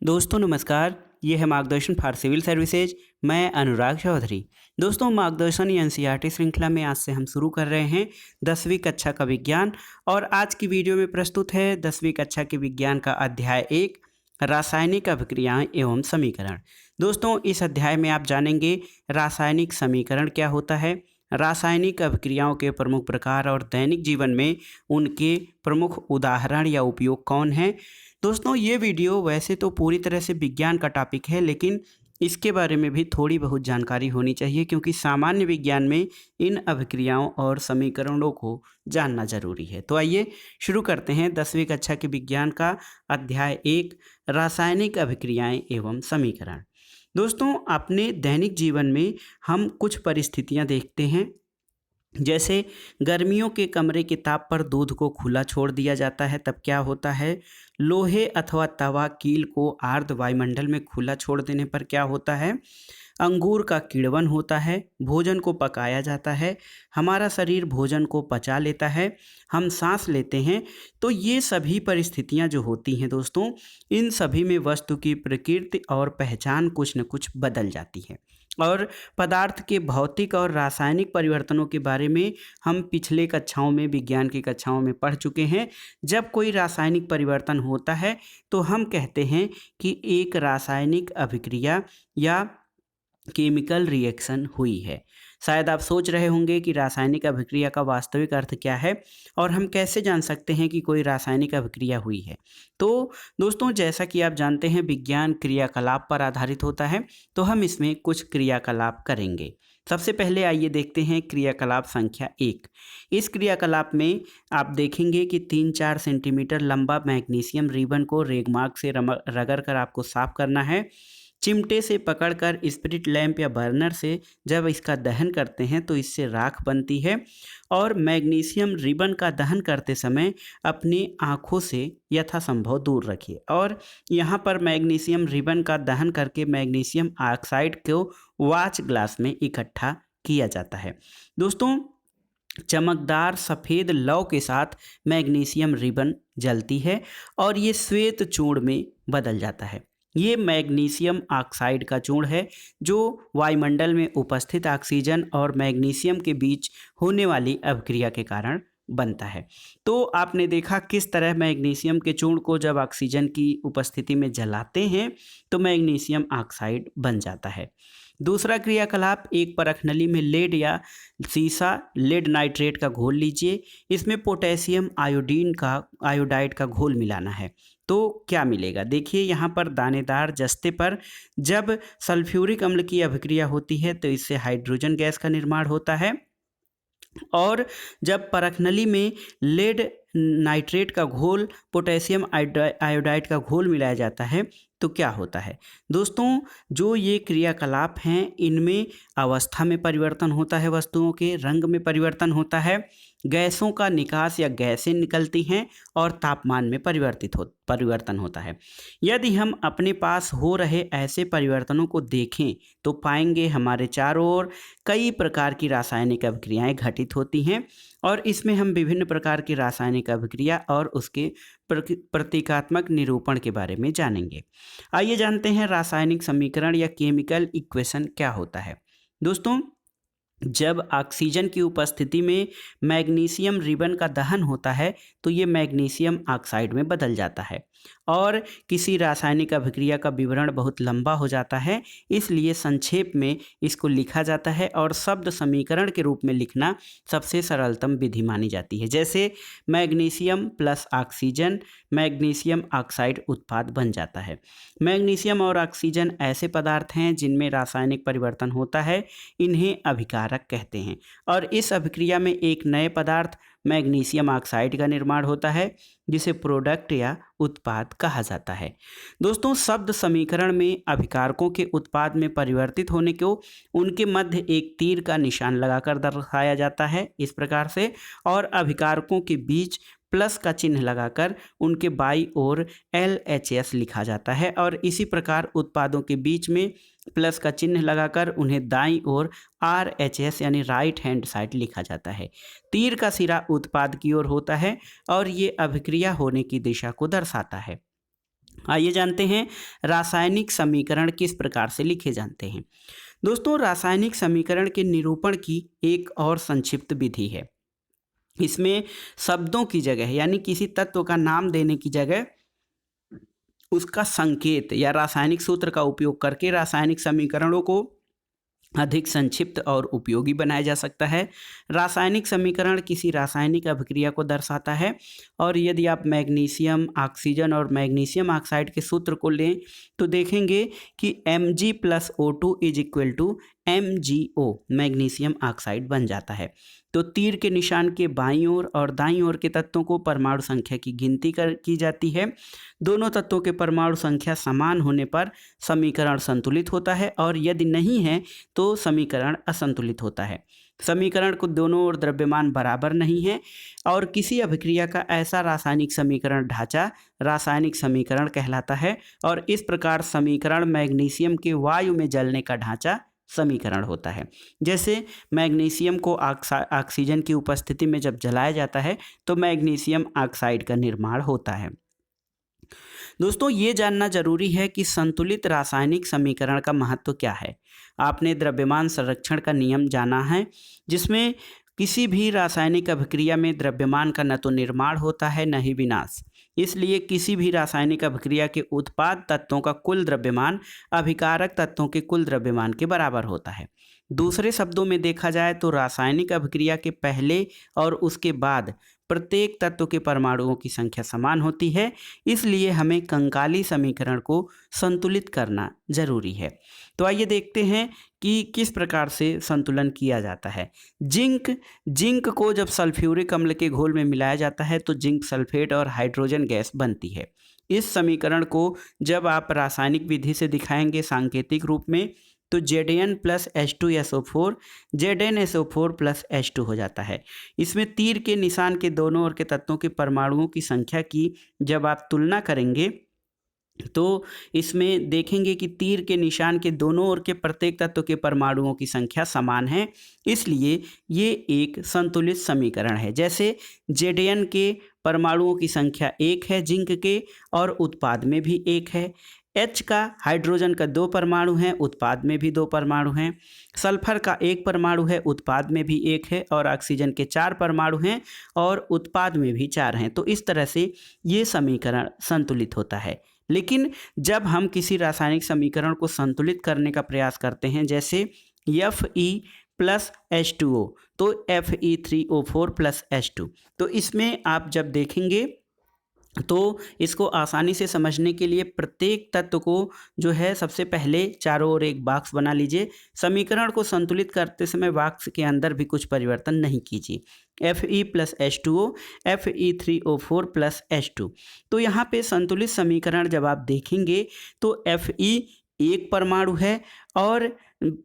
दोस्तों नमस्कार। ये है मार्गदर्शन फॉर सिविल सर्विसेज। मैं अनुराग चौधरी। दोस्तों मार्गदर्शन एनसीईआरटी श्रृंखला में आज से हम शुरू कर रहे हैं 10वीं कक्षा का विज्ञान। और आज की वीडियो में प्रस्तुत है 10वीं कक्षा के विज्ञान का अध्याय 1 रासायनिक अभिक्रियाएं एवं समीकरण। दोस्तों इस अध्याय में आप जानेंगे रासायनिक समीकरण क्या होता है, रासायनिक अभिक्रियाओं के प्रमुख प्रकार और दैनिक जीवन में उनके प्रमुख उदाहरण या उपयोग कौन हैं। दोस्तों ये वीडियो वैसे तो पूरी तरह से विज्ञान का टॉपिक है, लेकिन इसके बारे में भी थोड़ी बहुत जानकारी होनी चाहिए क्योंकि सामान्य विज्ञान में इन अभिक्रियाओं और समीकरणों को जानना जरूरी है। तो आइए शुरू करते हैं 10वीं कक्षा के विज्ञान का अध्याय 1 रासायनिक अभिक्रियाएं एवं समीकरण। दोस्तों अपने दैनिक जीवन में हम कुछ परिस्थितियां देखते हैं, जैसे गर्मियों के कमरे के ताप पर दूध को खुला छोड़ दिया जाता है तब क्या होता है, लोहे अथवा तवा कील को आर्द्र वायुमंडल में खुला छोड़ देने पर क्या होता है, अंगूर का किण्वन होता है, भोजन को पकाया जाता है, हमारा शरीर भोजन को पचा लेता है, हम सांस लेते हैं। तो ये सभी परिस्थितियां जो होती हैं दोस्तों, इन सभी में वस्तु की प्रकृति और पहचान कुछ न कुछ बदल जाती है। और पदार्थ के भौतिक और रासायनिक परिवर्तनों के बारे में हम पिछले कक्षाओं में, विज्ञान की कक्षाओं में पढ़ चुके हैं। जब कोई रासायनिक परिवर्तन होता है तो हम कहते हैं कि एक रासायनिक अभिक्रिया या केमिकल रिएक्शन हुई है। शायद आप सोच रहे होंगे कि रासायनिक अभिक्रिया का वास्तविक अर्थ क्या है और हम कैसे जान सकते हैं कि कोई रासायनिक अभिक्रिया हुई है। तो दोस्तों जैसा कि आप जानते हैं विज्ञान क्रियाकलाप पर आधारित होता है, तो हम इसमें कुछ क्रियाकलाप करेंगे। सबसे पहले आइए देखते हैं क्रियाकलाप संख्या 1। इस क्रियाकलाप में आप देखेंगे कि 3-4 सेंटीमीटर लंबा मैग्नीशियम रिबन को रेगमार्क से रगड़ कर आपको साफ करना है। चिमटे से पकड़कर स्पिरिट लैंप या बर्नर से जब इसका दहन करते हैं तो इससे राख बनती है। और मैग्नीशियम रिबन का दहन करते समय अपनी आँखों से यथासंभव दूर रखिए। और यहाँ पर मैग्नीशियम रिबन का दहन करके मैग्नीशियम ऑक्साइड को वाच ग्लास में इकट्ठा किया जाता है। दोस्तों चमकदार सफ़ेद लौ के साथ मैग्नीशियम रिबन जलती है और ये श्वेत चूर्ण में बदल जाता है। ये मैग्नीशियम ऑक्साइड का चूर्ण है जो वायुमंडल में उपस्थित ऑक्सीजन और मैग्नीशियम के बीच होने वाली अभिक्रिया के कारण बनता है। तो आपने देखा किस तरह मैग्नीशियम के चूर्ण को जब ऑक्सीजन की उपस्थिति में जलाते हैं तो मैग्नीशियम ऑक्साइड बन जाता है। दूसरा क्रियाकलाप, एक परख नली में लेड या सीसा लेड नाइट्रेट का घोल लीजिए। इसमें पोटेशियम आयोडाइड का घोल मिलाना है। तो क्या मिलेगा, देखिए यहाँ पर दानेदार जस्ते पर जब सल्फ्यूरिक अम्ल की अभिक्रिया होती है तो इससे हाइड्रोजन गैस का निर्माण होता है। और जब परखनली में लेड नाइट्रेट का घोल पोटेशियम आयोडाइड का घोल मिलाया जाता है तो क्या होता है दोस्तों, जो ये क्रियाकलाप हैं इनमें अवस्था में परिवर्तन होता है, वस्तुओं के रंग में परिवर्तन होता है, गैसों का निकास या गैसें निकलती हैं और तापमान में परिवर्तन होता है। यदि हम अपने पास हो रहे ऐसे परिवर्तनों को देखें तो पाएंगे हमारे चारों ओर कई प्रकार की रासायनिक अभिक्रियाएं घटित होती हैं और इसमें हम विभिन्न प्रकार की रासायनिक अभिक्रिया और उसके प्रतीकात्मक निरूपण के बारे में जानेंगे। आइए जानते हैं रासायनिक समीकरण या केमिकल इक्वेशन क्या होता है। दोस्तों जब ऑक्सीजन की उपस्थिति में मैग्नीशियम रिबन का दहन होता है तो ये मैग्नीशियम ऑक्साइड में बदल जाता है और किसी रासायनिक अभिक्रिया का विवरण बहुत लंबा हो जाता है, इसलिए संक्षेप में इसको लिखा जाता है और शब्द समीकरण के रूप में लिखना सबसे सरलतम विधि मानी जाती है। जैसे magnesium plus oxygen magnesium oxide उत्पाद बन जाता है। मैग्नीशियम और ऑक्सीजन ऐसे पदार्थ हैं जिनमें रासायनिक परिवर्तन होता है, इन्हें अभिकारक कहते हैं और इस अभिक्रिया में एक नए पदार्थ मैग्नीशियम ऑक्साइड का निर्माण होता है जिसे प्रोडक्ट या उत्पाद कहा जाता है। दोस्तों शब्द समीकरण में अभिकारकों के उत्पाद में परिवर्तित होने को उनके मध्य एक तीर का निशान लगाकर दर्शाया जाता है इस प्रकार से, और अभिकारकों के बीच प्लस का चिन्ह लगाकर उनके बाई ओर LHS लिखा जाता है और इसी प्रकार उत्पादों के बीच में प्लस का चिन्ह लगाकर उन्हें दाईं ओर RHS यानी राइट हैंड साइड लिखा जाता है। तीर का सिरा उत्पाद की ओर होता है और ये अभिक्रिया होने की दिशा को दर्शाता है। आइए जानते हैं रासायनिक समीकरण किस प्रकार से लिखे जाते हैं। दोस्तों, रासायनिक समीकरण के निरूपण की एक और संक्षिप्त विधि है। इसमें शब्दों की जगह यानी किसी तत्व का नाम देने की जगह उसका संकेत या रासायनिक सूत्र का उपयोग करके रासायनिक समीकरणों को अधिक संक्षिप्त और उपयोगी बनाया जा सकता है। रासायनिक समीकरण किसी रासायनिक अभिक्रिया को दर्शाता है और यदि आप मैग्नीशियम ऑक्सीजन और मैग्नीशियम ऑक्साइड के सूत्र को लें तो देखेंगे कि Mg+O2 is equal to MgO magnesium oxide बन जाता है। तो तीर के निशान के बाईं ओर और दाईं ओर के तत्वों को परमाणु संख्या की गिनती की जाती है। दोनों तत्वों के परमाणु संख्या समान होने पर समीकरण संतुलित होता है और यदि नहीं है तो समीकरण असंतुलित होता है। समीकरण को दोनों ओर द्रव्यमान बराबर नहीं है और किसी अभिक्रिया का ऐसा रासायनिक समीकरण ढांचा रासायनिक समीकरण कहलाता है और इस प्रकार समीकरण मैग्नीशियम के वायु में जलने का ढांचा समीकरण होता है। जैसे मैग्नीशियम को ऑक्सीजन की उपस्थिति में जब जलाया जाता है तो मैग्नीशियम ऑक्साइड का निर्माण होता है। दोस्तों, ये जानना जरूरी है कि संतुलित रासायनिक समीकरण का महत्व क्या है। आपने द्रव्यमान संरक्षण का नियम जाना है, जिसमें किसी भी रासायनिक अभिक्रिया में द्रव्यमान का न तो निर्माण होता है न ही विनाश। इसलिए किसी भी रासायनिक अभिक्रिया के उत्पाद तत्वों का कुल द्रव्यमान अभिकारक तत्वों के कुल द्रव्यमान के बराबर होता है। दूसरे शब्दों में देखा जाए तो रासायनिक अभिक्रिया के पहले और उसके बाद प्रत्येक तत्व के परमाणुओं की संख्या समान होती है। इसलिए हमें कंकाली समीकरण को संतुलित करना जरूरी है। तो आइए देखते हैं कि किस प्रकार से संतुलन किया जाता है। जिंक को जब सल्फ्यूरिक अम्ल के घोल में मिलाया जाता है तो जिंक सल्फेट और हाइड्रोजन गैस बनती है। इस समीकरण को जब आप रासायनिक विधि से दिखाएंगे सांकेतिक रूप में तो Zn+H2SO4 ZnSO4+H2 हो जाता है। इसमें तीर के निशान के दोनों ओर के तत्वों के परमाणुओं की संख्या की जब आप तुलना करेंगे तो इसमें देखेंगे कि तीर के निशान के दोनों ओर के प्रत्येक तत्व के परमाणुओं की संख्या समान है। इसलिए ये एक संतुलित समीकरण है। जैसे Zn के परमाणुओं की संख्या 1 है जिंक के और उत्पाद में भी 1 है। H का हाइड्रोजन का 2 परमाणु हैं, उत्पाद में भी 2 परमाणु हैं। सल्फर का 1 परमाणु है, उत्पाद में भी 1 है और ऑक्सीजन के 4 परमाणु हैं और उत्पाद में भी 4 हैं। तो इस तरह से ये समीकरण संतुलित होता है। लेकिन जब हम किसी रासायनिक समीकरण को संतुलित करने का प्रयास करते हैं, जैसे Fe+H2O तो Fe3O4+H2, तो इसमें आप जब देखेंगे तो इसको आसानी से समझने के लिए प्रत्येक तत्व को जो है सबसे पहले चारों ओर एक बॉक्स बना लीजिए। समीकरण को संतुलित करते समय बॉक्स के अंदर भी कुछ परिवर्तन नहीं कीजिए। Fe+H2O Fe3O4+H2। तो यहाँ पे संतुलित समीकरण जब आप देखेंगे तो Fe 1 परमाणु है और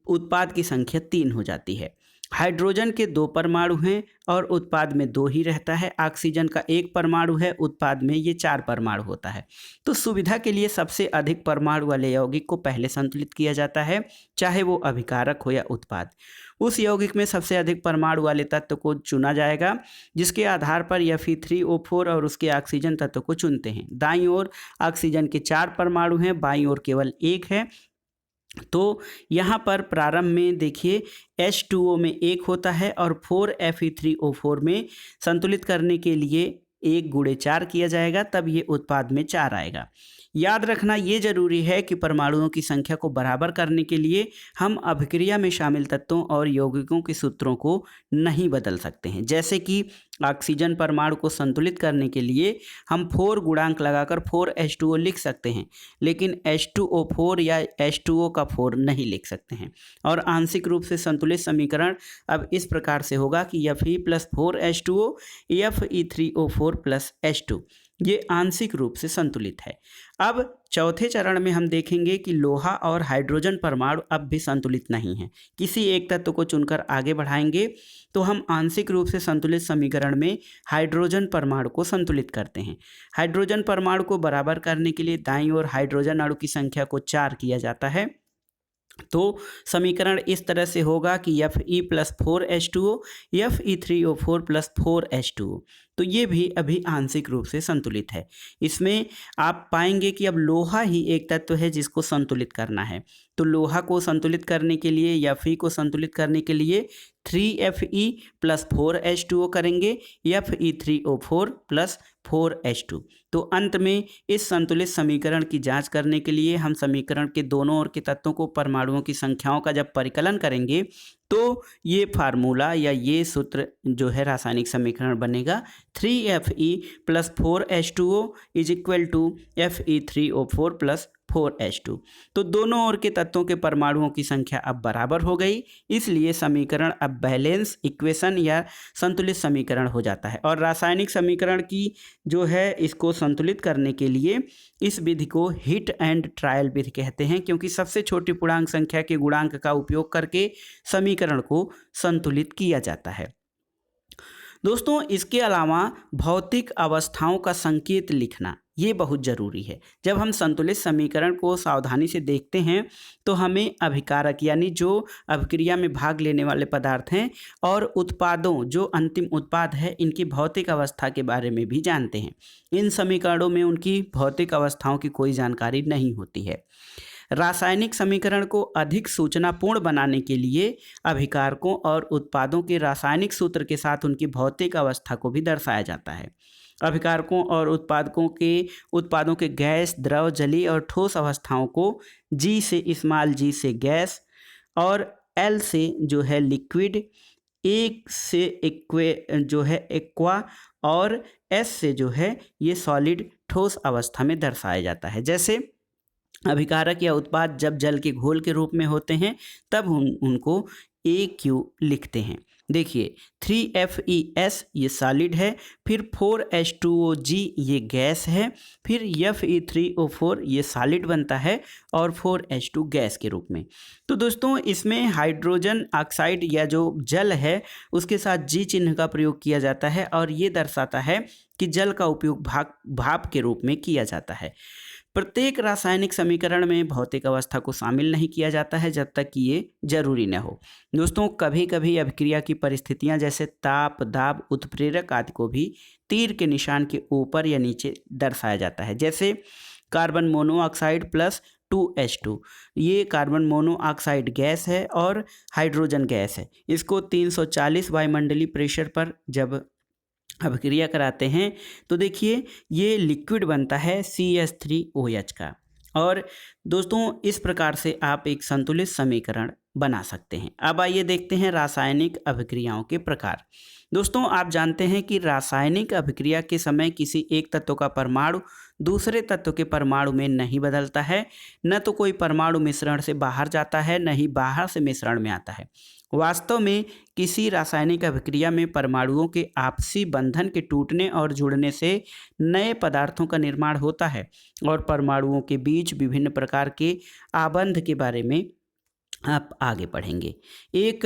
उत्पाद की संख्या 3 हो जाती है। हाइड्रोजन के 2 परमाणु हैं और उत्पाद में 2 ही रहता है। ऑक्सीजन का 1 परमाणु है, उत्पाद में ये 4 परमाणु होता है। तो सुविधा के लिए सबसे अधिक परमाणु वाले यौगिक को पहले संतुलित किया जाता है, चाहे वो अभिकारक हो या उत्पाद। उस यौगिक में सबसे अधिक परमाणु वाले तत्व को चुना जाएगा, जिसके आधार पर Fe3O4 और उसके ऑक्सीजन तत्व को चुनते हैं। दाईं ओर ऑक्सीजन के 4 परमाणु हैं, बाईं ओर केवल 1 है। तो यहाँ पर प्रारंभ में देखिए H2O में 1 होता है और 4 Fe3O4 में संतुलित करने के लिए 1 गुणे 4 किया जाएगा, तब ये उत्पाद में 4 आएगा। याद रखना ये जरूरी है कि परमाणुओं की संख्या को बराबर करने के लिए हम अभिक्रिया में शामिल तत्वों और यौगिकों के सूत्रों को नहीं बदल सकते हैं। जैसे कि ऑक्सीजन परमाणु को संतुलित करने के लिए हम 4 गुणांक लगाकर 4H2O लिख सकते हैं, लेकिन H2O4 या H2O का 4 नहीं लिख सकते हैं। और आंशिक रूप से संतुलित समीकरण अब इस प्रकार से होगा कि Fe+4H2O Fe3O4+H2 ये आंशिक रूप से संतुलित है। अब चौथे चरण में हम देखेंगे कि लोहा और हाइड्रोजन परमाणु अब भी संतुलित नहीं हैं। किसी एक तत्व को चुनकर आगे बढ़ाएंगे तो हम आंशिक रूप से संतुलित समीकरण में हाइड्रोजन परमाणु को संतुलित करते हैं। हाइड्रोजन परमाणु को बराबर करने के लिए दाईं ओर हाइड्रोजन अणु की संख्या को 4 किया जाता है। तो समीकरण इस तरह से होगा कि Fe+4H2O Fe3O4+4H2O। तो ये भी अभी आंशिक रूप से संतुलित है। इसमें आप पाएंगे कि अब लोहा ही एक तत्व है जिसको संतुलित करना है। तो लोहा को संतुलित करने के लिए या Fe को संतुलित करने के लिए 3Fe प्लस 4H2O करेंगे, Fe3O4 प्लस 4H2। तो अंत में इस संतुलित समीकरण की जांच करने के लिए हम समीकरण के दोनों ओर के तत्वों को परमाणुओं की संख्याओं का जब परिकलन करेंगे तो ये फार्मूला या ये सूत्र जो है रासायनिक समीकरण बनेगा 3Fe plus 4H2O is equal to Fe3O4 plus 4H2। तो दोनों ओर के तत्वों के परमाणुओं की संख्या अब बराबर हो गई, इसलिए समीकरण अब बैलेंस इक्वेशन या संतुलित समीकरण हो जाता है। और रासायनिक समीकरण की जो है इसको संतुलित करने के लिए इस विधि को हिट एंड ट्रायल विधि कहते हैं, क्योंकि सबसे छोटी पूर्णांक संख्या के गुणांक का उपयोग करके समीकरण को संतुलित किया जाता है। दोस्तों, इसके अलावा भौतिक अवस्थाओं का संकेत लिखना ये बहुत ज़रूरी है। जब हम संतुलित समीकरण को सावधानी से देखते हैं तो हमें अभिकारक यानी जो अभिक्रिया में भाग लेने वाले पदार्थ हैं और उत्पादों जो अंतिम उत्पाद है इनकी भौतिक अवस्था के बारे में भी जानते हैं। इन समीकरणों में उनकी भौतिक अवस्थाओं की कोई जानकारी नहीं होती है। रासायनिक समीकरण को अधिक सूचनापूर्ण बनाने के लिए अभिकारकों और उत्पादों के रासायनिक सूत्र के साथ उनकी भौतिक अवस्था को भी दर्शाया जाता है। अभिकारकों और उत्पादों के गैस, द्रव, जलीय और ठोस अवस्थाओं को G से गैस और L से जो है लिक्विड, A से एक्वा और S से जो है ये सॉलिड ठोस अवस्था में दर्शाया जाता है। जैसे अभिकारक या उत्पाद जब जल के घोल के रूप में होते हैं तब उनको AQ लिखते हैं। देखिए 3FeS ये सॉलिड है, फिर 4H2OG ये गैस है, फिर Fe3O4 ये सॉलिड बनता है और 4H2 गैस के रूप में। तो दोस्तों, इसमें हाइड्रोजन ऑक्साइड या जो जल है उसके साथ G चिन्ह का प्रयोग किया जाता है और ये दर्शाता है कि जल का उपयोग भाप के रूप में किया जाता है। प्रत्येक रासायनिक समीकरण में भौतिक अवस्था को शामिल नहीं किया जाता है जब तक कि ये जरूरी न हो। दोस्तों, कभी कभी अभिक्रिया की परिस्थितियां जैसे ताप, दाब, उत्प्रेरक आदि को भी तीर के निशान के ऊपर या नीचे दर्शाया जाता है। जैसे कार्बन मोनोऑक्साइड प्लस 2H2, ये कार्बन मोनोऑक्साइड गैस है और हाइड्रोजन गैस है। इसको 340 वायुमंडलीय प्रेशर पर जब अभिक्रिया कराते हैं तो देखिए ये लिक्विड बनता है CH3OH का। और दोस्तों, इस प्रकार से आप एक संतुलित समीकरण बना सकते हैं। अब आइए देखते हैं रासायनिक अभिक्रियाओं के प्रकार। दोस्तों, आप जानते हैं कि रासायनिक अभिक्रिया के समय किसी एक तत्व का परमाणु दूसरे तत्व के परमाणु में नहीं बदलता है। न तो कोई परमाणु मिश्रण से बाहर जाता है, न ही बाहर से मिश्रण में आता है। वास्तव में किसी रासायनिक अभिक्रिया में परमाणुओं के आपसी बंधन के टूटने और जुड़ने से नए पदार्थों का निर्माण होता है और परमाणुओं के बीच विभिन्न प्रकार के आबंध के बारे में आप आगे पढ़ेंगे। एक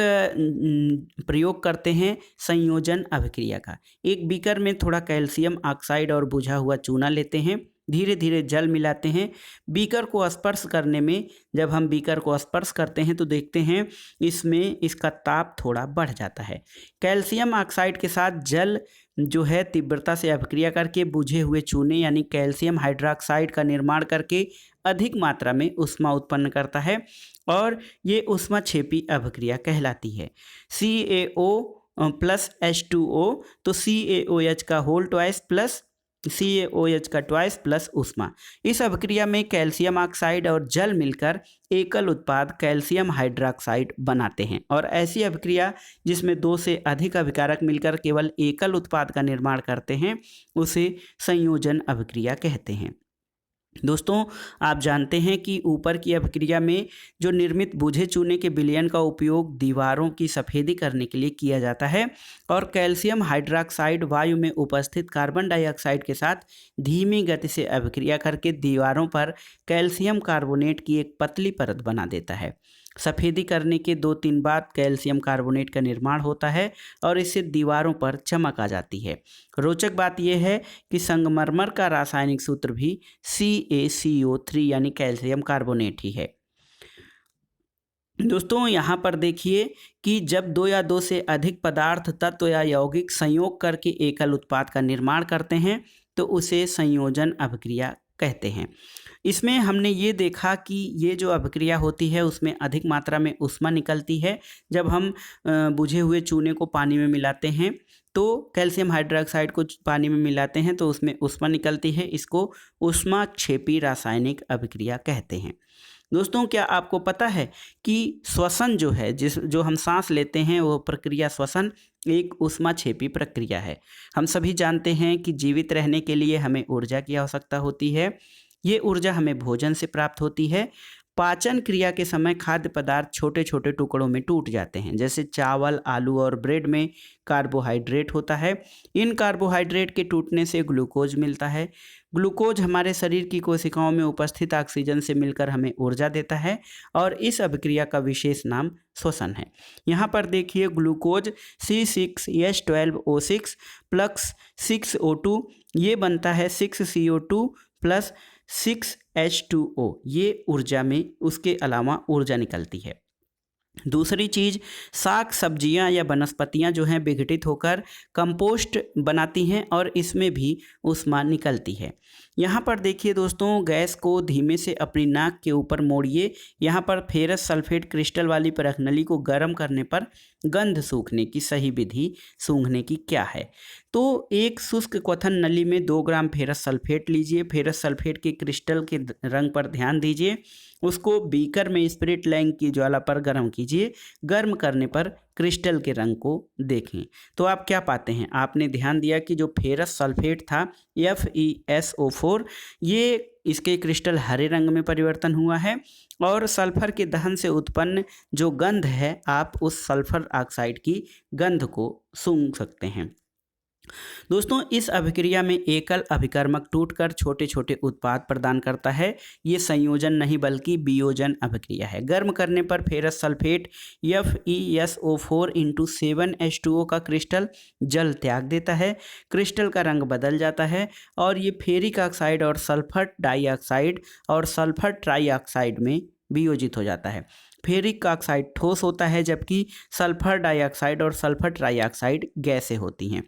प्रयोग करते हैं संयोजन अभिक्रिया का। एक बीकर में थोड़ा कैल्शियम ऑक्साइड और बुझा हुआ चूना लेते हैं, धीरे धीरे जल मिलाते हैं। बीकर को स्पर्श करने में जब हम बीकर को स्पर्श करते हैं तो देखते हैं इसमें इसका ताप थोड़ा बढ़ जाता है। कैल्शियम ऑक्साइड के साथ जल जो है तीव्रता से अभिक्रिया करके बुझे हुए चूने यानी कैल्शियम हाइड्रोक्साइड का निर्माण करके अधिक मात्रा में ऊष्मा उत्पन्न करता है और ये ऊष्माक्षेपी अभिक्रिया कहलाती है। CaO प्लस H2O, तो CaOH का होल ट्वाइस प्लस CaOH का ट्वाइस प्लस ऊष्मा। इस अभिक्रिया में कैल्शियम ऑक्साइड और जल मिलकर एकल उत्पाद कैल्शियम हाइड्रोक्साइड बनाते हैं। और ऐसी अभिक्रिया जिसमें दो से अधिक अभिकारक मिलकर केवल एकल उत्पाद का निर्माण करते हैं उसे संयोजन अभिक्रिया कहते हैं। दोस्तों, आप जानते हैं कि ऊपर की अभिक्रिया में जो निर्मित बुझे चूने के विलयन का उपयोग दीवारों की सफ़ेदी करने के लिए किया जाता है और कैल्शियम हाइड्रोक्साइड वायु में उपस्थित कार्बन डाइऑक्साइड के साथ धीमी गति से अभिक्रिया करके दीवारों पर कैल्शियम कार्बोनेट की एक पतली परत बना देता है। सफ़ेदी करने के 2-3 बाद कैल्शियम कार्बोनेट का निर्माण होता है और इससे दीवारों पर चमक आ जाती है। रोचक बात यह है कि संगमरमर का रासायनिक सूत्र भी CaCO3 यानी कैल्शियम कार्बोनेट ही है। दोस्तों यहाँ पर देखिए कि जब दो या दो से अधिक पदार्थ तत्व या यौगिक संयोग करके एकल उत्पाद का निर्माण करते हैं तो उसे संयोजन अभिक्रिया कहते हैं। इसमें हमने ये देखा कि ये जो अभिक्रिया होती है उसमें अधिक मात्रा में ऊष्मा निकलती है। जब हम बुझे हुए चूने को पानी में मिलाते हैं तो कैल्शियम हाइड्रोक्साइड को पानी में मिलाते हैं तो उसमें ऊष्मा निकलती है। इसको ऊष्माक्षेपी रासायनिक अभिक्रिया कहते हैं। दोस्तों क्या आपको पता है कि श्वसन जो है जो हम सांस लेते हैं वो प्रक्रिया श्वसन एक ऊष्माक्षेपी प्रक्रिया है। हम सभी जानते हैं कि जीवित रहने के लिए हमें ऊर्जा की आवश्यकता होती है। ये ऊर्जा हमें भोजन से प्राप्त होती है। पाचन क्रिया के समय खाद्य पदार्थ छोटे छोटे टुकड़ों में टूट जाते हैं। जैसे चावल, आलू और ब्रेड में कार्बोहाइड्रेट होता है। इन कार्बोहाइड्रेट के टूटने से ग्लूकोज मिलता है। ग्लूकोज हमारे शरीर की कोशिकाओं में उपस्थित ऑक्सीजन से मिलकर हमें ऊर्जा देता है और इस अभिक्रिया का विशेष नाम श्वसन है। यहाँ पर देखिए ग्लूकोज C6H12O6 प्लस 6O2 ये बनता है 6CO2 प्लस 6H2O। ये ऊर्जा में उसके अलावा ऊर्जा निकलती है। दूसरी चीज़, साग सब्जियां या वनस्पतियां जो हैं विघटित होकर कंपोस्ट बनाती हैं और इसमें भी ऊष्मा निकलती है। यहाँ पर देखिए दोस्तों, गैस को धीमे से अपनी नाक के ऊपर मोड़िए। यहाँ पर फेरस सल्फेट क्रिस्टल वाली परखनली को गर्म करने पर गंध सूखने की सही विधि सूंघने की क्या है? तो एक शुष्क क्वथन नली में 2 ग्राम फेरस सल्फेट लीजिए। फेरस सल्फेट के क्रिस्टल के रंग पर ध्यान दीजिए। उसको बीकर में स्पिरिट लैंप की ज्वाला पर गर्म कीजिए। गर्म करने पर क्रिस्टल के रंग को देखें तो आप क्या पाते हैं? आपने ध्यान दिया कि जो फेरस सल्फेट था FeSO4 ये इसके क्रिस्टल हरे रंग में परिवर्तन हुआ है और सल्फर के दहन से उत्पन्न जो गंध है आप उस सल्फर ऑक्साइड की गंध को सूंघ सकते हैं। दोस्तों इस अभिक्रिया में एकल अभिकर्मक टूटकर छोटे छोटे उत्पाद प्रदान करता है। ये संयोजन नहीं बल्कि वियोजन अभिक्रिया है। गर्म करने पर फेरस सल्फेट FeSO4 × 7H2O का क्रिस्टल जल त्याग देता है। क्रिस्टल का रंग बदल जाता है और ये फेरिक ऑक्साइड और सल्फर डाइऑक्साइड और सल्फर ट्राइऑक्साइड में वियोजित हो जाता है। फेरिक ऑक्साइड ठोस होता है जबकि सल्फर डाइऑक्साइड और सल्फर ट्राइऑक्साइड गैसें होती हैं।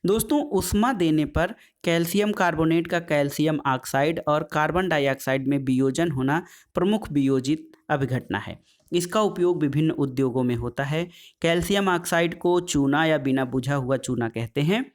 दोस्तों ऊष्मा देने पर कैल्शियम कार्बोनेट का कैल्शियम ऑक्साइड और कार्बन डाइऑक्साइड में वियोजन होना प्रमुख वियोजित अभिघटना है। इसका उपयोग विभिन्न उद्योगों में होता है। कैल्शियम ऑक्साइड को चूना या बिना बुझा हुआ चूना कहते हैं।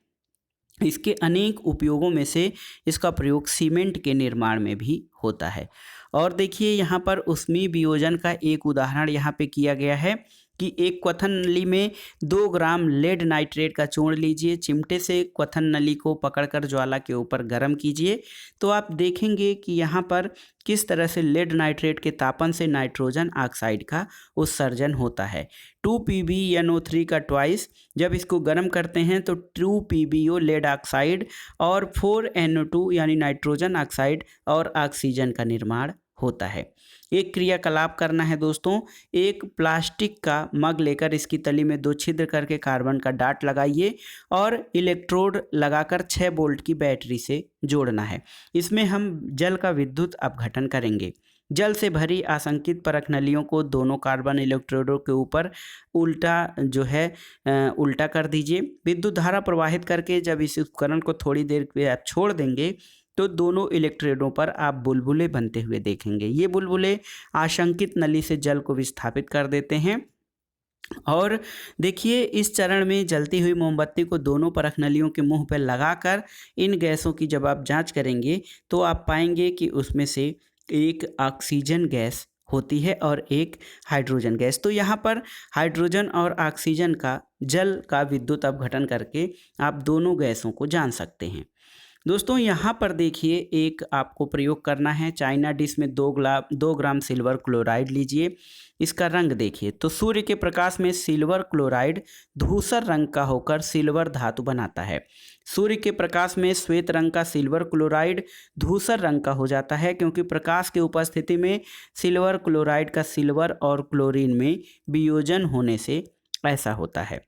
इसके अनेक उपयोगों में से इसका प्रयोग सीमेंट के निर्माण में भी होता है। और देखिए यहाँ पर ऊष्मीय वियोजन का एक उदाहरण यहाँ पे किया गया है कि एक क्वथन नली में 2 ग्राम लेड नाइट्रेट का चूर्ण लीजिए। चिमटे से क्वथन नली को पकड़कर ज्वाला के ऊपर गर्म कीजिए तो आप देखेंगे कि यहाँ पर किस तरह से लेड नाइट्रेट के तापन से नाइट्रोजन ऑक्साइड का उत्सर्जन होता है। 2PbNO3 का ट्वाइस जब इसको गर्म करते हैं तो 2PbO लेड ऑक्साइड और 4NO2 यानी नाइट्रोजन ऑक्साइड और ऑक्सीजन का निर्माण होता है। एक क्रियाकलाप करना है दोस्तों, एक प्लास्टिक का मग लेकर इसकी तली में 2 छिद्र करके कार्बन का डाट लगाइए और इलेक्ट्रोड लगाकर 6 वोल्ट की बैटरी से जोड़ना है। इसमें हम जल का विद्युत अपघटन करेंगे। जल से भरी आसंकित परख नलियों को दोनों कार्बन इलेक्ट्रोडों के ऊपर उल्टा कर दीजिए। विद्युत धारा प्रवाहित करके जब इस उपकरण को थोड़ी देर के आप छोड़ देंगे तो दोनों इलेक्ट्रोडों पर आप बुलबुले बनते हुए देखेंगे। ये बुलबुले आशंकित नली से जल को विस्थापित कर देते हैं। और देखिए इस चरण में जलती हुई मोमबत्ती को दोनों परख नलियों के मुंह पर लगाकर इन गैसों की जब आप जांच करेंगे तो आप पाएंगे कि उसमें से एक ऑक्सीजन गैस होती है और एक हाइड्रोजन गैस। तो यहाँ पर हाइड्रोजन और ऑक्सीजन का जल का विद्युत अपघटन करके आप दोनों गैसों को जान सकते हैं। दोस्तों यहाँ पर देखिए एक आपको प्रयोग करना है। चाइना डिश में 2 ग्राम सिल्वर क्लोराइड लीजिए। इसका रंग देखिए तो सूर्य के प्रकाश में सिल्वर क्लोराइड धूसर रंग का होकर सिल्वर धातु बनाता है। सूर्य के प्रकाश में श्वेत रंग का सिल्वर क्लोराइड धूसर रंग का हो जाता है क्योंकि प्रकाश की उपस्थिति में सिल्वर क्लोराइड का सिल्वर और क्लोरीन में वियोजन होने से ऐसा होता है।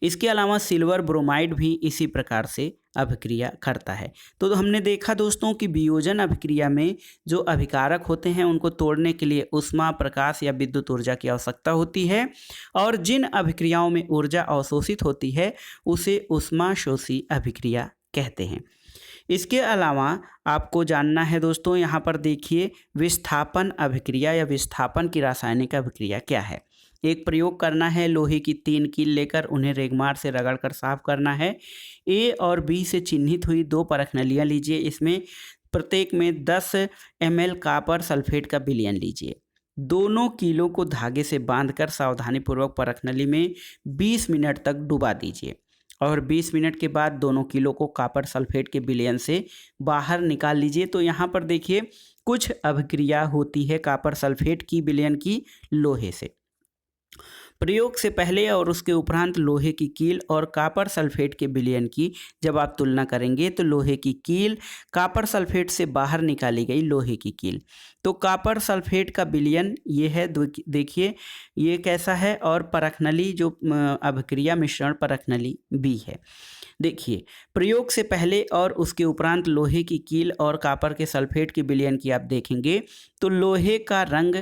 इसके अलावा सिल्वर ब्रोमाइड भी इसी प्रकार से अभिक्रिया करता है। तो हमने देखा दोस्तों कि वियोजन अभिक्रिया में जो अभिकारक होते हैं उनको तोड़ने के लिए ऊष्मा, प्रकाश या विद्युत ऊर्जा की आवश्यकता होती है, और जिन अभिक्रियाओं में ऊर्जा अवशोषित होती है उसे ऊष्माशोषी अभिक्रिया कहते हैं। इसके अलावा आपको जानना है दोस्तों, यहाँ पर देखिए विस्थापन अभिक्रिया या विस्थापन की रासायनिक अभिक्रिया क्या है। एक प्रयोग करना है, लोहे की 3 कील लेकर उन्हें रेगमार से रगड़कर साफ करना है। ए और बी से चिन्हित हुई 2 परखनलियाँ लीजिए, इसमें प्रत्येक में 10 ml कॉपर सल्फेट का विलयन लीजिए। दोनों कीलों को धागे से बांधकर सावधानीपूर्वक परखनली में 20 मिनट तक डुबा दीजिए और 20 मिनट के बाद दोनों कीलों को कॉपर सल्फेट के विलयन से बाहर निकाल लीजिए। तो यहाँ पर देखिए कुछ अभिक्रिया होती है कॉपर सल्फेट की विलयन की लोहे से। प्रयोग से पहले और उसके उपरांत लोहे की कील और कॉपर सल्फेट के विलयन की जब आप तुलना करेंगे तो लोहे की कील कॉपर सल्फेट से बाहर निकाली गई लोहे की कील। तो कॉपर सल्फेट का विलयन ये है, देखिए ये कैसा है, और परखनली जो अभिक्रिया मिश्रण परखनली बी है। देखिए प्रयोग से पहले और उसके उपरांत लोहे की कील और कॉपर के सल्फेट के विलयन की आप देखेंगे तो लोहे का रंग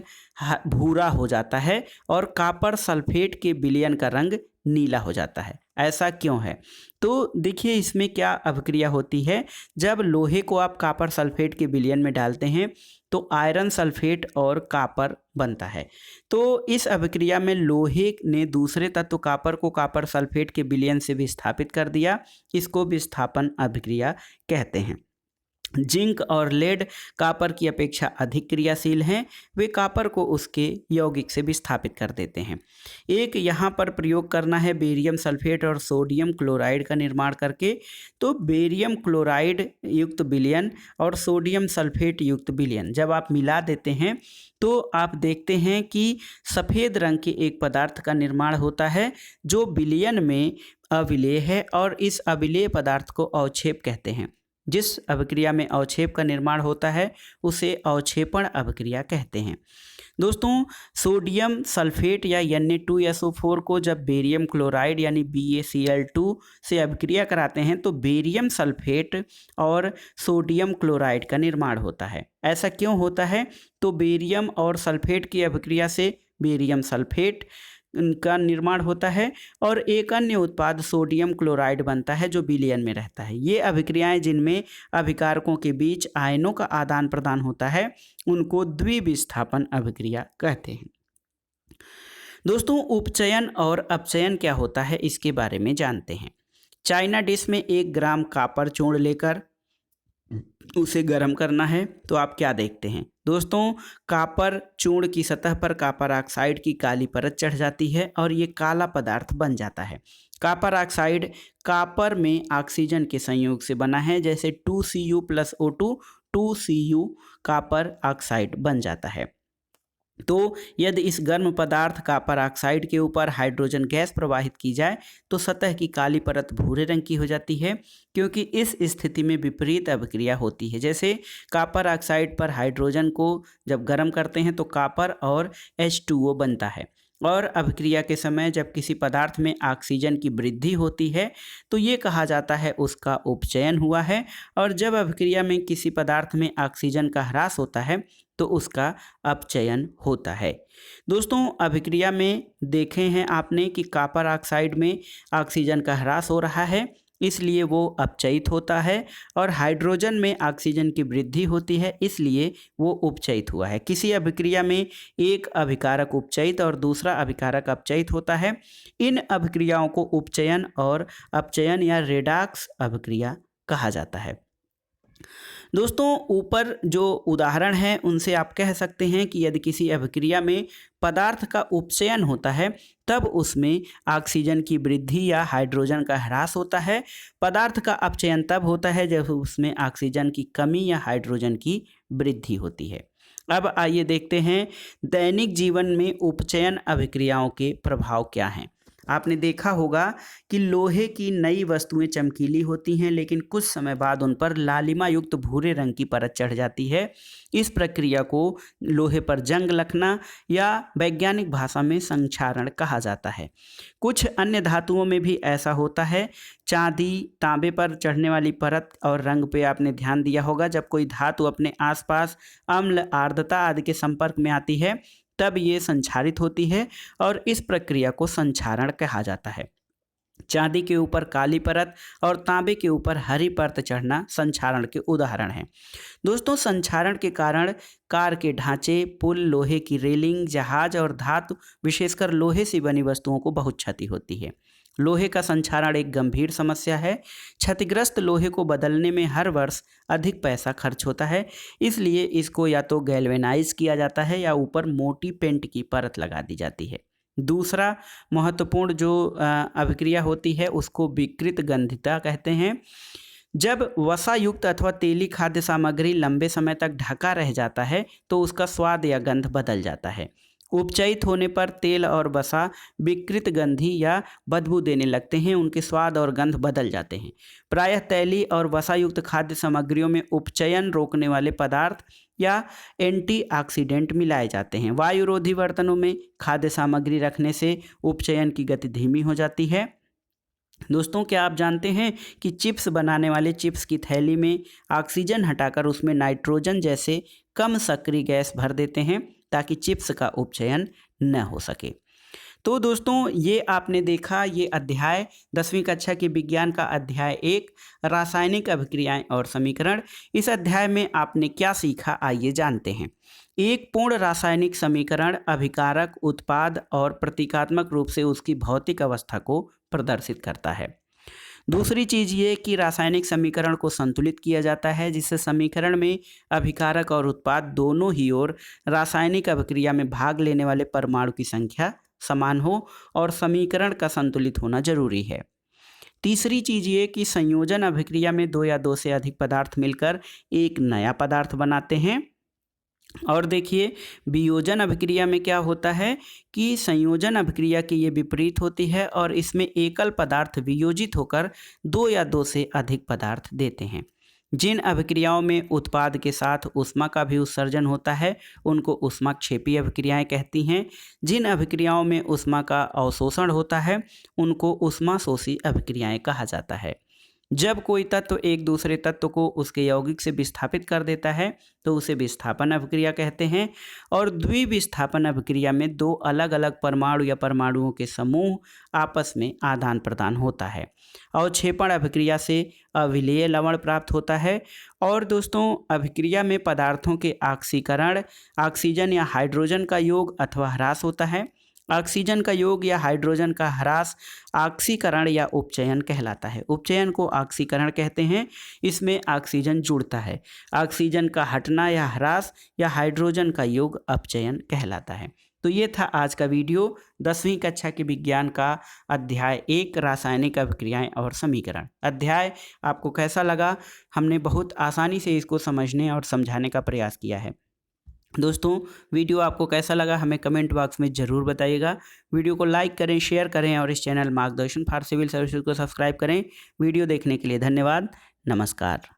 भूरा हो जाता है और कॉपर सल्फेट के विलयन का रंग नीला हो जाता है। ऐसा क्यों है? तो देखिए इसमें क्या अभिक्रिया होती है, जब लोहे को आप कॉपर सल्फेट के विलयन में डालते हैं तो आयरन सल्फेट और कॉपर बनता है। तो इस अभिक्रिया में लोहे ने दूसरे तत्व कॉपर को कॉपर सल्फेट के विलयन से विस्थापित कर दिया, इसको विस्थापन अभिक्रिया कहते हैं। जिंक और लेड कॉपर की अपेक्षा अधिक क्रियाशील हैं, वे कॉपर को उसके यौगिक से विस्थापित कर देते हैं। एक यहाँ पर प्रयोग करना है बेरियम सल्फेट और सोडियम क्लोराइड का निर्माण करके। तो बेरियम क्लोराइड युक्त विलयन और सोडियम सल्फेट युक्त विलयन जब आप मिला देते हैं तो आप देखते हैं कि सफ़ेद रंग के एक पदार्थ का निर्माण होता है जो विलयन में अविलेय है, और इस अविलेय पदार्थ को अवक्षेप कहते हैं। जिस अभिक्रिया में अवक्षेप का निर्माण होता है उसे अवक्षेपण अभिक्रिया कहते हैं। दोस्तों सोडियम सल्फेट या Na2SO4 को जब बेरियम क्लोराइड यानी BaCl2 से अभिक्रिया कराते हैं तो बेरियम सल्फेट और सोडियम क्लोराइड का निर्माण होता है। ऐसा क्यों होता है? तो बेरियम और सल्फेट की अभिक्रिया से बेरियम सल्फेट का निर्माण होता है और एक अन्य उत्पाद सोडियम क्लोराइड बनता है जो विलयन में रहता है। ये अभिक्रियाएं जिनमें अभिकारकों के बीच आयनों का आदान प्रदान होता है उनको द्विविस्थापन अभिक्रिया कहते हैं। दोस्तों उपचयन और अपचयन क्या होता है इसके बारे में जानते हैं। चाइना डिश में 1 ग्राम कॉपर चूर्ण लेकर उसे गर्म करना है तो आप क्या देखते हैं दोस्तों, कॉपर चूर्ण की सतह पर कॉपर ऑक्साइड की काली परत चढ़ जाती है और ये काला पदार्थ बन जाता है। कॉपर ऑक्साइड कॉपर में ऑक्सीजन के संयोग से बना है, जैसे 2Cu + O2 2Cu copper oxide बन जाता है। तो यदि इस गर्म पदार्थ कॉपर ऑक्साइड के ऊपर हाइड्रोजन गैस प्रवाहित की जाए तो सतह की काली परत भूरे रंग की हो जाती है, क्योंकि इस स्थिति में विपरीत अभिक्रिया होती है। जैसे कॉपर ऑक्साइड पर हाइड्रोजन को जब गर्म करते हैं तो कॉपर और H2O बनता है, और अभिक्रिया के समय जब किसी पदार्थ में ऑक्सीजन की वृद्धि होती है तो ये कहा जाता है उसका उपचयन हुआ है, और जब अभिक्रिया में किसी पदार्थ में ऑक्सीजन का ह्रास होता है तो उसका अपचयन होता है। दोस्तों अभिक्रिया में देखे हैं आपने कि कॉपर ऑक्साइड में ऑक्सीजन का ह्रास हो रहा है, इसलिए वो अपचयित होता है, और हाइड्रोजन में ऑक्सीजन की वृद्धि होती है इसलिए वो उपचयित हुआ है। किसी अभिक्रिया में एक अभिकारक उपचयित और दूसरा अभिकारक अपचयित होता है। इन अभिक्रियाओं को उपचयन और अपचयन या रेडॉक्स अभिक्रिया कहा जाता है। दोस्तों ऊपर जो उदाहरण हैं उनसे आप कह सकते हैं कि यदि किसी अभिक्रिया में पदार्थ का उपचयन होता है तब उसमें ऑक्सीजन की वृद्धि या हाइड्रोजन का ह्रास होता है। पदार्थ का अपचयन तब होता है जब उसमें ऑक्सीजन की कमी या हाइड्रोजन की वृद्धि होती है। अब आइए देखते हैं दैनिक जीवन में उपचयन अभिक्रियाओं के प्रभाव क्या हैं। आपने देखा होगा कि लोहे की नई वस्तुएं चमकीली होती हैं, लेकिन कुछ समय बाद उन पर लालिमा युक्त भूरे रंग की परत चढ़ जाती है। इस प्रक्रिया को लोहे पर जंग लगना या वैज्ञानिक भाषा में संक्षारण कहा जाता है। कुछ अन्य धातुओं में भी ऐसा होता है। चांदी, तांबे पर चढ़ने वाली परत और रंग पे आपने ध्यान दिया होगा। जब कोई धातु अपने आसपास अम्ल, आर्द्रता आदि के संपर्क में आती है तब ये संक्षारित होती है और इस प्रक्रिया को संक्षारण कहा जाता है। चांदी के ऊपर काली परत और तांबे के ऊपर हरी परत चढ़ना संक्षारण के उदाहरण हैं। दोस्तों, संक्षारण के कारण कार के ढांचे, पुल, लोहे की रेलिंग, जहाज और धातु विशेषकर लोहे से बनी वस्तुओं को बहुत क्षति होती है। लोहे का संक्षारण एक गंभीर समस्या है। क्षतिग्रस्त लोहे को बदलने में हर वर्ष अधिक पैसा खर्च होता है, इसलिए इसको या तो गैल्वेनाइज किया जाता है या ऊपर मोटी पेंट की परत लगा दी जाती है। दूसरा महत्वपूर्ण जो अभिक्रिया होती है उसको विकृत गंधिता कहते हैं। जब वसा युक्त अथवा तेली खाद्य सामग्री लंबे समय तक ढका रह जाता है तो उसका स्वाद या गंध बदल जाता है। उपचयित होने पर तेल और वसा विकृत गंधी या बदबू देने लगते हैं, उनके स्वाद और गंध बदल जाते हैं। प्रायः तैली और वसा युक्त खाद्य सामग्रियों में उपचयन रोकने वाले पदार्थ या एंटीऑक्सीडेंट मिलाए जाते हैं। वायुरोधी बर्तनों में खाद्य सामग्री रखने से उपचयन की गति धीमी हो जाती है। दोस्तों, क्या आप जानते हैं कि चिप्स बनाने वाले चिप्स की थैली में ऑक्सीजन हटाकर उसमें नाइट्रोजन जैसे कम सक्रिय गैस भर देते हैं ताकि चिप्स का उपचयन न हो सके। तो दोस्तों, ये आपने देखा ये अध्याय 10वीं कक्षा के विज्ञान का अध्याय 1 रासायनिक अभिक्रियाएं और समीकरण। इस अध्याय में आपने क्या सीखा, आइए जानते हैं। एक पूर्ण रासायनिक समीकरण अभिकारक, उत्पाद और प्रतीकात्मक रूप से उसकी भौतिक अवस्था को प्रदर्शित करता है। दूसरी चीज़ ये कि रासायनिक समीकरण को संतुलित किया जाता है जिससे समीकरण में अभिकारक और उत्पाद दोनों ही ओर रासायनिक अभिक्रिया में भाग लेने वाले परमाणु की संख्या समान हो और समीकरण का संतुलित होना जरूरी है। तीसरी चीज़ ये कि संयोजन अभिक्रिया में दो या दो से अधिक पदार्थ मिलकर एक नया पदार्थ बनाते हैं। और देखिए, वियोजन अभिक्रिया में क्या होता है कि संयोजन अभिक्रिया के ये विपरीत होती है और इसमें एकल पदार्थ वियोजित होकर दो या दो से अधिक पदार्थ देते हैं। जिन अभिक्रियाओं में उत्पाद के साथ ऊष्मा का भी उत्सर्जन होता है उनको ऊष्माक्षेपी अभिक्रियाएं कहती हैं। जिन अभिक्रियाओं में ऊष्मा का अवशोषण होता है उनको ऊष्माशोषी अभिक्रियाएं कहा जाता है। जब कोई तत्व एक दूसरे तत्व को उसके यौगिक से विस्थापित कर देता है तो उसे विस्थापन अभिक्रिया कहते हैं। और द्विविस्थापन अभिक्रिया में दो अलग अलग परमाणु या परमाणुओं के समूह आपस में आदान प्रदान होता है। अवक्षेपण अभिक्रिया से अविलेय लवण प्राप्त होता है। और दोस्तों, अभिक्रिया में पदार्थों के ऑक्सीकरण, ऑक्सीजन या हाइड्रोजन का योग अथवा ह्रास होता है। ऑक्सीजन का योग या हाइड्रोजन का ह्रास ऑक्सीकरण या उपचयन कहलाता है। उपचयन को ऑक्सीकरण कहते हैं, इसमें ऑक्सीजन जुड़ता है। ऑक्सीजन का हटना या ह्रास या हाइड्रोजन का योग अपचयन कहलाता है। तो ये था आज का वीडियो 10वीं कक्षा के विज्ञान का अध्याय 1 रासायनिक अभिक्रियाएं और समीकरण। अध्याय आपको कैसा लगा? हमने बहुत आसानी से इसको समझने और समझाने का प्रयास किया है। दोस्तों, वीडियो आपको कैसा लगा हमें कमेंट बॉक्स में ज़रूर बताइएगा। वीडियो को लाइक करें, शेयर करें और इस चैनल मार्गदर्शन फॉर सिविल सर्विसेज को सब्सक्राइब करें। वीडियो देखने के लिए धन्यवाद। नमस्कार।